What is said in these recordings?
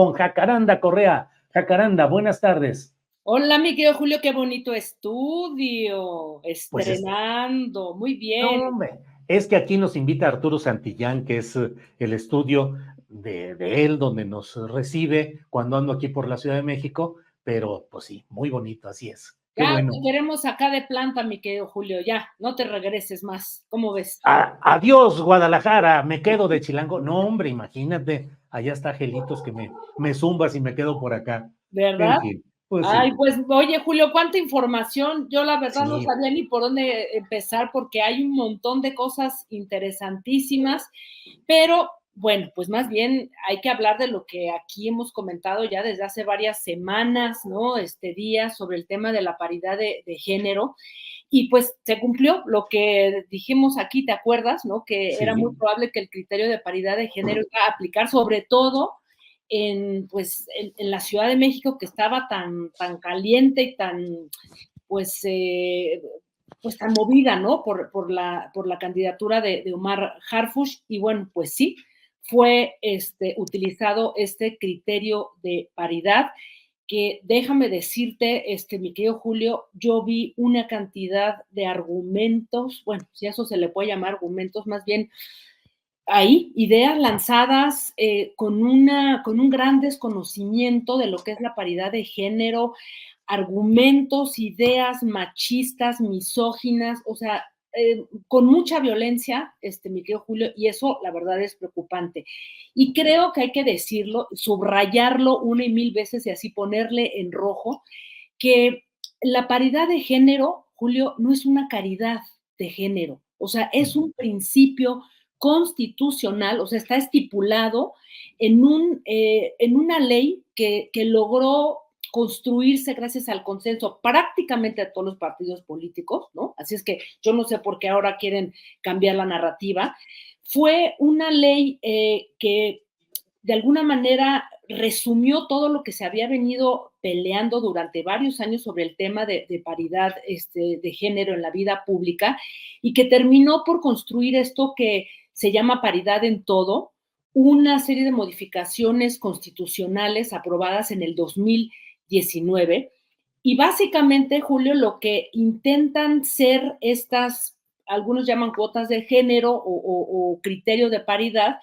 Con Jacaranda Correa. Jacaranda, buenas tardes. Hola, mi querido Julio, qué bonito estudio, Pues estrenando, muy no, bien. hombre, es que aquí nos invita Arturo Santillán, que es el estudio de él, donde nos recibe cuando ando aquí por la Ciudad de México, pero pues sí, muy bonito, así es. Qué Ya te bueno. queremos acá de planta, mi querido Julio, ya, no te regreses más, ¿cómo ves? Adiós, Guadalajara, me quedo de Chilango. No, hombre, imagínate, allá está Gelitos que me zumbas y me quedo por acá. En ¿Verdad? fin, pues Ay, sí, pues, oye, Julio, cuánta información. Yo la verdad no sí. sabía ni por dónde empezar porque hay un montón de cosas interesantísimas, pero bueno, pues más bien hay que hablar de lo que aquí hemos comentado ya desde hace varias semanas, ¿no? Días sobre el tema de la paridad de género. Y pues se cumplió lo que dijimos aquí, ¿te acuerdas? ¿No? Que era muy Sí, probable que el criterio de paridad de género iba a aplicar sobre todo en la Ciudad de México, que estaba tan caliente y pues, eh, pues tan movida, ¿no? Por la candidatura de Omar Harfuch. Y bueno, pues sí, fue utilizado este criterio de paridad que déjame decirte, mi querido Julio, yo vi una cantidad de argumentos, bueno, si a eso se le puede llamar argumentos, más bien ahí, ideas lanzadas con un gran desconocimiento de lo que es la paridad de género, argumentos, ideas machistas, misóginas, o sea, con mucha violencia, mi querido Julio, y eso la verdad es preocupante. Y creo que hay que decirlo, subrayarlo una y mil veces y así ponerle en rojo, que la paridad de género, Julio, no es una caridad de género, o sea, es un principio constitucional, o sea, está estipulado en una ley que logró construirse gracias al consenso prácticamente de todos los partidos políticos, ¿no? Así es que yo no sé por qué ahora quieren cambiar la narrativa. Fue una ley que de alguna manera resumió todo lo que se había venido peleando durante varios años sobre el tema de paridad de género en la vida pública y que terminó por construir esto que se llama paridad en todo, una serie de modificaciones constitucionales aprobadas en el 2019. Y básicamente, Julio, lo que intentan ser estas, algunos llaman cuotas de género o criterio de paridad,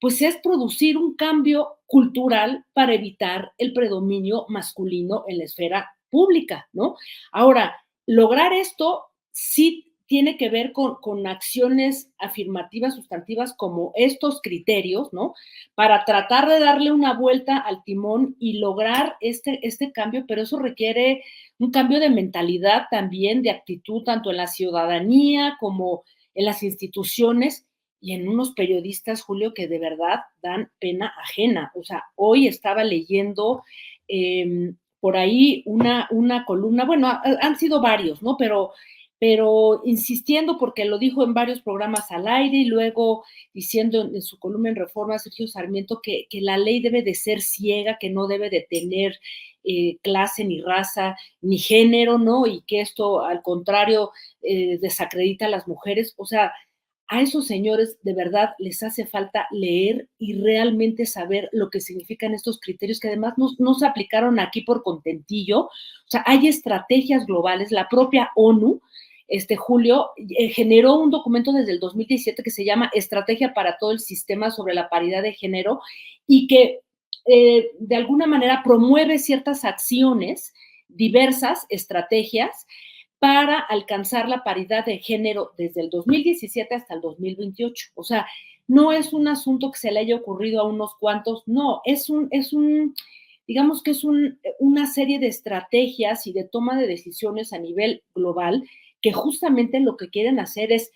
pues es producir un cambio cultural para evitar el predominio masculino en la esfera pública, ¿no? Ahora, lograr esto sí tiene que ver con acciones afirmativas, sustantivas, como estos criterios, ¿no? Para tratar de darle una vuelta al timón y lograr este cambio, pero eso requiere un cambio de mentalidad también, de actitud, tanto en la ciudadanía como en las instituciones y en unos periodistas, Julio, que de verdad dan pena ajena. O sea, hoy estaba leyendo por ahí una columna, bueno, han sido varios, ¿no? Pero insistiendo, porque lo dijo en varios programas al aire y luego diciendo en su columna en Reforma, Sergio Sarmiento, que la ley debe de ser ciega, que no debe de tener clase, ni raza, ni género, ¿no? Y que esto, al contrario, desacredita a las mujeres. O sea, a esos señores de verdad les hace falta leer y realmente saber lo que significan estos criterios que además no se aplicaron aquí por contentillo. O sea, hay estrategias globales, la propia ONU, Julio, generó un documento desde el 2017 que se llama Estrategia para todo el sistema sobre la paridad de género y que de alguna manera promueve ciertas acciones, diversas estrategias para alcanzar la paridad de género desde el 2017 hasta el 2028. O sea, no es un asunto que se le haya ocurrido a unos cuantos, no, digamos que es una serie de estrategias y de toma de decisiones a nivel global que justamente lo que quieren hacer es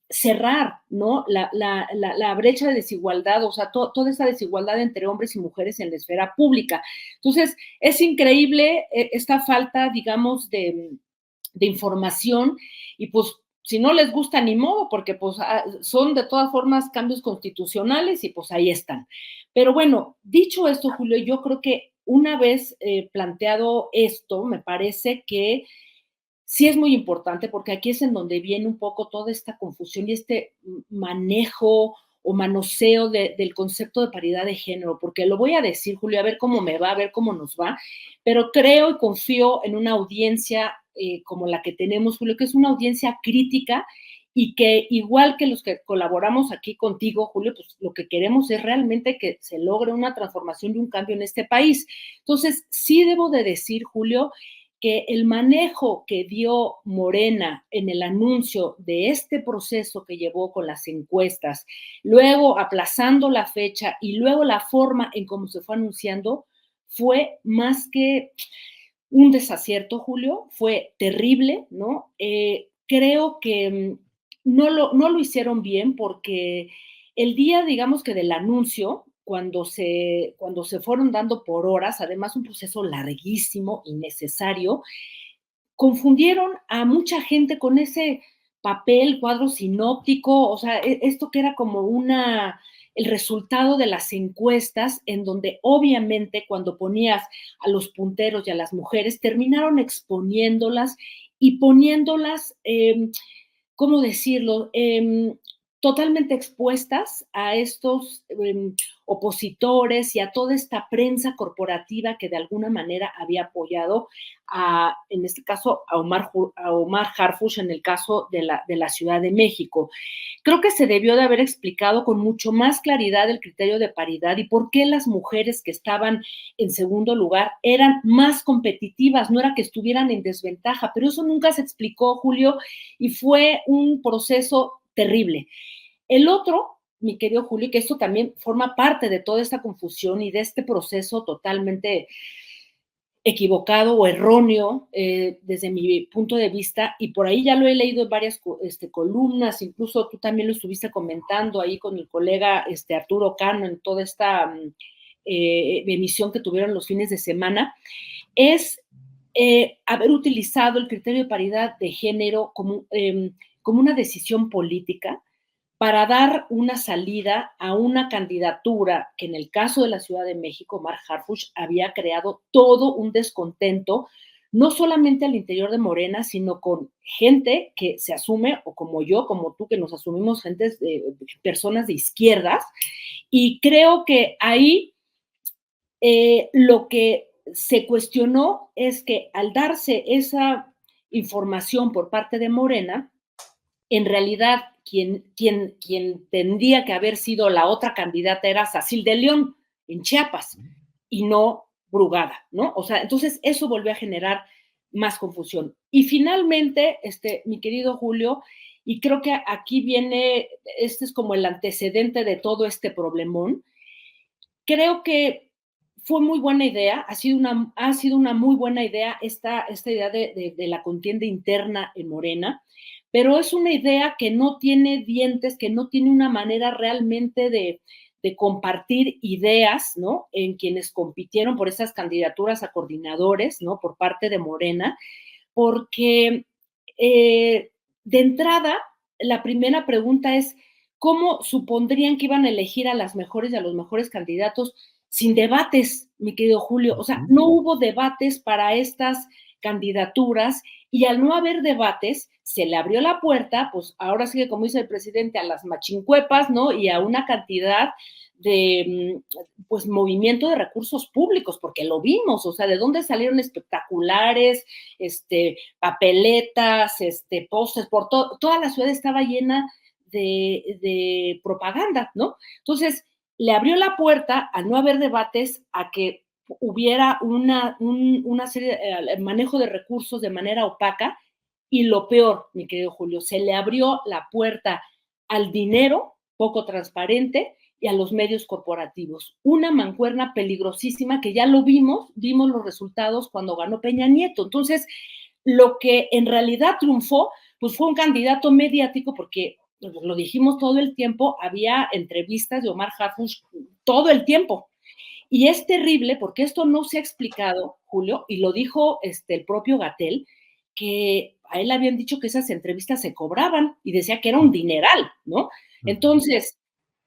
cerrar, ¿no? La brecha de desigualdad, o sea, toda esa desigualdad entre hombres y mujeres en la esfera pública. Entonces, es increíble esta falta, digamos, de información y pues si no les gusta ni modo, porque pues son de todas formas cambios constitucionales y pues ahí están. Pero bueno, dicho esto, Julio, yo creo que una vez planteado esto, me parece que sí es muy importante porque aquí es en donde viene un poco toda esta confusión y este manejo o manoseo del concepto de paridad de género, porque lo voy a decir, Julio, a ver cómo me va, a ver cómo nos va, pero creo y confío en una audiencia como la que tenemos, Julio, que es una audiencia crítica y que igual que los que colaboramos aquí contigo, Julio, pues lo que queremos es realmente que se logre una transformación y un cambio en este país. Entonces, sí debo de decir, Julio, que el manejo que dio Morena en el anuncio de este proceso que llevó con las encuestas, luego aplazando la fecha y luego la forma en cómo se fue anunciando, fue más que un desacierto, Julio, fue terrible, ¿no? Creo que no lo hicieron bien porque el día, digamos que del anuncio, cuando se fueron dando por horas, además un proceso larguísimo, innecesario, confundieron a mucha gente con ese papel, cuadro sinóptico, o sea, esto que era como el resultado de las encuestas, en donde obviamente cuando ponías a los punteros y a las mujeres, terminaron exponiéndolas y poniéndolas, ¿cómo decirlo? Totalmente expuestas a estos opositores y a toda esta prensa corporativa que de alguna manera había apoyado en este caso, a Omar Harfuch en el caso de la Ciudad de México. Creo que se debió de haber explicado con mucho más claridad el criterio de paridad y por qué las mujeres que estaban en segundo lugar eran más competitivas, no era que estuvieran en desventaja, pero eso nunca se explicó, Julio, y fue un proceso terrible. El otro, mi querido Julio, que esto también forma parte de toda esta confusión y de este proceso totalmente equivocado o erróneo desde mi punto de vista, y por ahí ya lo he leído en varias columnas, incluso tú también lo estuviste comentando ahí con el colega Arturo Cano en toda esta emisión que tuvieron los fines de semana, es haber utilizado el criterio de paridad de género como una decisión política para dar una salida a una candidatura que en el caso de la Ciudad de México, Omar Harfuch había creado todo un descontento, no solamente al interior de Morena, sino con gente que se asume, o como yo, como tú, que nos asumimos personas de izquierdas, y creo que ahí lo que se cuestionó es que al darse esa información por parte de Morena, en realidad quien tendría que haber sido la otra candidata era Sacil de León en Chiapas y no Brugada, ¿no? O sea, entonces eso volvió a generar más confusión. Y finalmente, mi querido Julio, y creo que aquí viene, este es como el antecedente de todo este problemón, creo que fue muy buena idea, ha sido una muy buena idea esta idea de la contienda interna en Morena, pero es una idea que no tiene dientes, que no tiene una manera realmente de compartir ideas, ¿no? En quienes compitieron por esas candidaturas a coordinadores, ¿no? Por parte de Morena, porque de entrada, la primera pregunta es, ¿cómo supondrían que iban a elegir a las mejores y a los mejores candidatos sin debates, mi querido Julio? O sea, no hubo debates para estas candidaturas y al no haber debates, se le abrió la puerta, pues ahora sí que como dice el presidente, a las machincuepas, ¿no? Y a una cantidad de pues movimiento de recursos públicos, porque lo vimos, o sea, de dónde salieron espectaculares, papeletas, pósters, toda la ciudad estaba llena de propaganda, ¿no? Entonces, le abrió la puerta a no haber debates, a que hubiera una serie de manejo de recursos de manera opaca, y lo peor, mi querido Julio, se le abrió la puerta al dinero poco transparente y a los medios corporativos. Una mancuerna peligrosísima que ya lo vimos los resultados cuando ganó Peña Nieto. Entonces, lo que en realidad triunfó, pues fue un candidato mediático, porque lo dijimos todo el tiempo, había entrevistas de Omar Harfuch todo el tiempo. Y es terrible porque esto no se ha explicado, Julio, y lo dijo el propio Gatell, que a él habían dicho que esas entrevistas se cobraban y decía que era un dineral, ¿no? Entonces,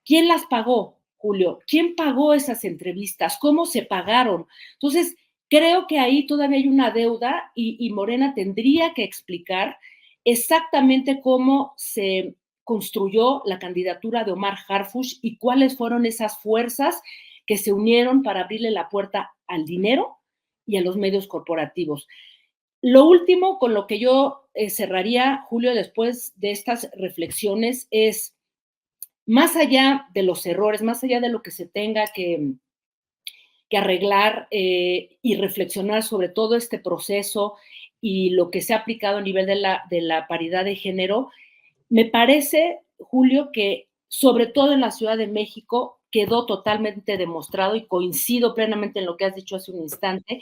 ¿quién las pagó, Julio? ¿Quién pagó esas entrevistas? ¿Cómo se pagaron? Entonces, creo que ahí todavía hay una deuda y Morena tendría que explicar exactamente cómo se construyó la candidatura de Omar Harfuch y cuáles fueron esas fuerzas que se unieron para abrirle la puerta al dinero y a los medios corporativos. Lo último con lo que yo cerraría, Julio, después de estas reflexiones es, más allá de los errores, más allá de lo que se tenga que arreglar y reflexionar sobre todo este proceso y lo que se ha aplicado a nivel de la paridad de género, me parece, Julio, que sobre todo en la Ciudad de México quedó totalmente demostrado, y coincido plenamente en lo que has dicho hace un instante,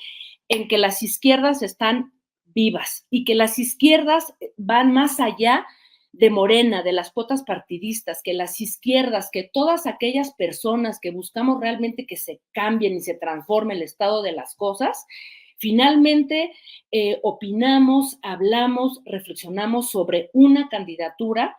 en que las izquierdas están vivas y que las izquierdas van más allá de Morena, de las cuotas partidistas, que las izquierdas, que todas aquellas personas que buscamos realmente que se cambien y se transforme el estado de las cosas, finalmente opinamos, hablamos, reflexionamos sobre una candidatura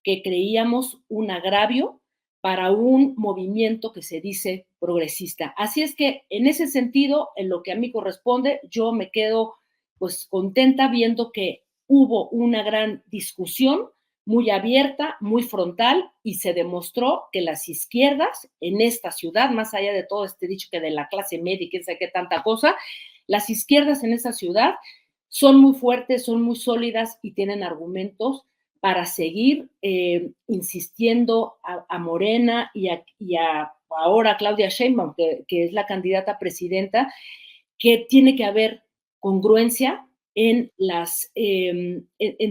que creíamos un agravio para un movimiento que se dice progresista. Así es que en ese sentido, en lo que a mí corresponde, yo me quedo pues contenta viendo que hubo una gran discusión muy abierta, muy frontal, y se demostró que las izquierdas en esta ciudad, más allá de todo este dicho que de la clase media y quién sabe qué tanta cosa, las izquierdas en esa ciudad son muy fuertes, son muy sólidas y tienen argumentos para seguir insistiendo a Morena y a ahora Claudia Sheinbaum, que es la candidata a presidenta, que tiene que haber congruencia en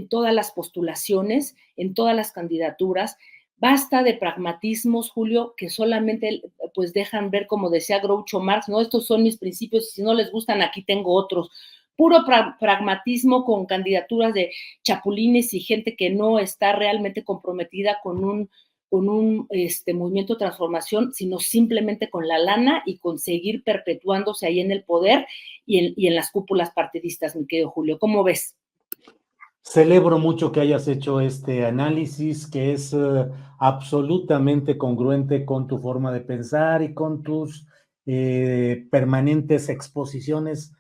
todas las postulaciones, en todas las candidaturas. Basta de pragmatismos, Julio, que solamente pues dejan ver, como decía Groucho Marx, no, estos son mis principios y si no les gustan, aquí tengo otros. Puro pragmatismo con candidaturas de chapulines y gente que no está realmente comprometida con un movimiento de transformación, sino simplemente con la lana y conseguir perpetuándose ahí en el poder y en las cúpulas partidistas, mi querido Julio. ¿Cómo ves? Celebro mucho que hayas hecho este análisis que es absolutamente congruente con tu forma de pensar y con tus permanentes exposiciones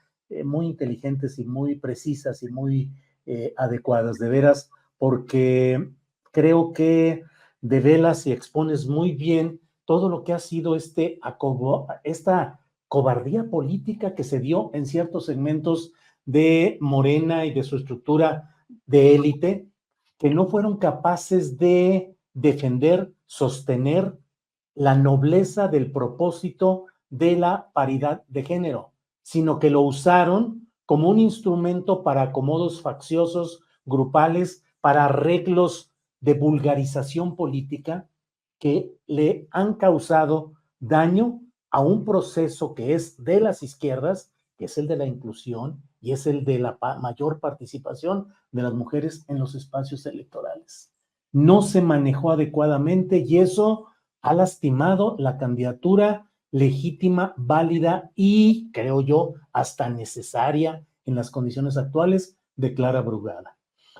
muy inteligentes y muy precisas y muy adecuadas, de veras, porque creo que develas y expones muy bien todo lo que ha sido esta cobardía política que se dio en ciertos segmentos de Morena y de su estructura de élite que no fueron capaces de defender, sostener la nobleza del propósito de la paridad de género, sino que lo usaron como un instrumento para acomodos facciosos, grupales, para arreglos de vulgarización política que le han causado daño a un proceso que es de las izquierdas, que es el de la inclusión y es el de la mayor participación de las mujeres en los espacios electorales. No se manejó adecuadamente y eso ha lastimado la candidatura legítima, válida y, creo yo, hasta necesaria en las condiciones actuales de Clara Brugada.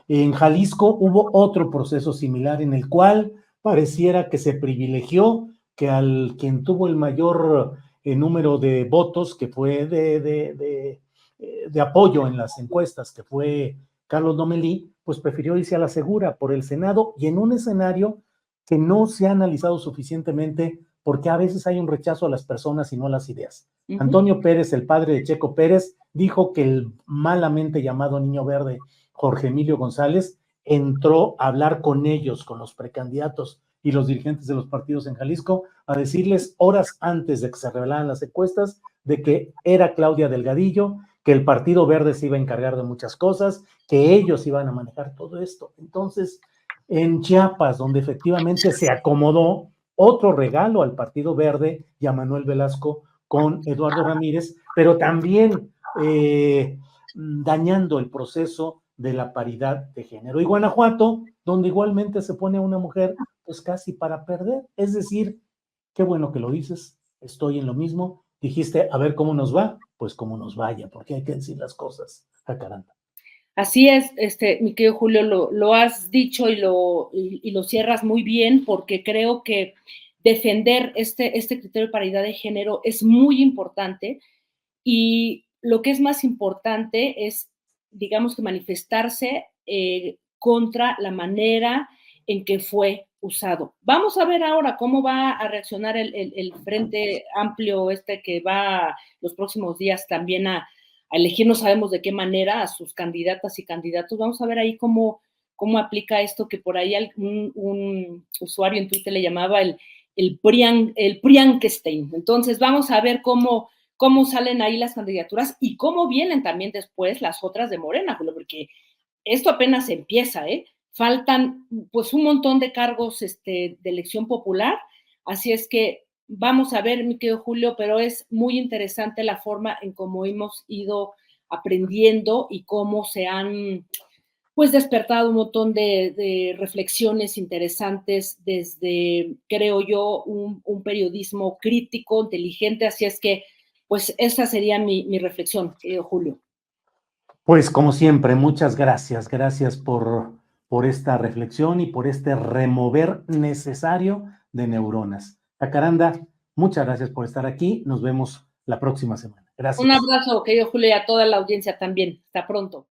En Jalisco hubo otro proceso similar en el cual pareciera que se privilegió que al quien tuvo el mayor número de votos, que fue de apoyo en las encuestas, que fue Carlos Lomelí, pues prefirió irse a la segura por el Senado y en un escenario que no se ha analizado suficientemente porque a veces hay un rechazo a las personas y no a las ideas. Antonio Pérez, el padre de Checo Pérez, dijo que el malamente llamado Niño Verde, Jorge Emilio González, entró a hablar con ellos, con los precandidatos y los dirigentes de los partidos en Jalisco, a decirles horas antes de que se revelaran las encuestas de que era Claudia Delgadillo, que el Partido Verde se iba a encargar de muchas cosas, que ellos iban a manejar todo esto. Entonces, en Chiapas, donde efectivamente se acomodó otro regalo al Partido Verde y a Manuel Velasco con Eduardo Ramírez, pero también dañando el proceso de la paridad de género. Y Guanajuato, donde igualmente se pone a una mujer pues casi para perder. Es decir, qué bueno que lo dices, estoy en lo mismo. Dijiste, a ver cómo nos va, pues como nos vaya, porque hay que decir las cosas a caramba. Así es, mi querido Julio, lo has dicho y lo cierras muy bien, porque creo que defender este criterio de paridad de género es muy importante, y lo que es más importante es, digamos, que manifestarse contra la manera en que fue usado. Vamos a ver ahora cómo va a reaccionar el Frente Amplio que va los próximos días también a elegir, no sabemos de qué manera, a sus candidatas y candidatos. Vamos a ver ahí cómo aplica esto que por ahí un usuario en Twitter le llamaba el Priankenstein. Entonces, vamos a ver cómo salen ahí las candidaturas y cómo vienen también después las otras de Morena, Julio, porque esto apenas empieza, ¿eh? Faltan pues un montón de cargos de elección popular, así es que vamos a ver, mi querido Julio, pero es muy interesante la forma en cómo hemos ido aprendiendo y cómo se han pues despertado un montón de reflexiones interesantes desde, creo yo, un periodismo crítico, inteligente, así es que pues esa sería mi reflexión, querido Julio. Pues como siempre, muchas gracias. Gracias por esta reflexión y por este remover necesario de neuronas. Jacaranda, muchas gracias por estar aquí. Nos vemos la próxima semana. Un Gracias. abrazo, querido Julio, y a toda la audiencia también. Hasta pronto.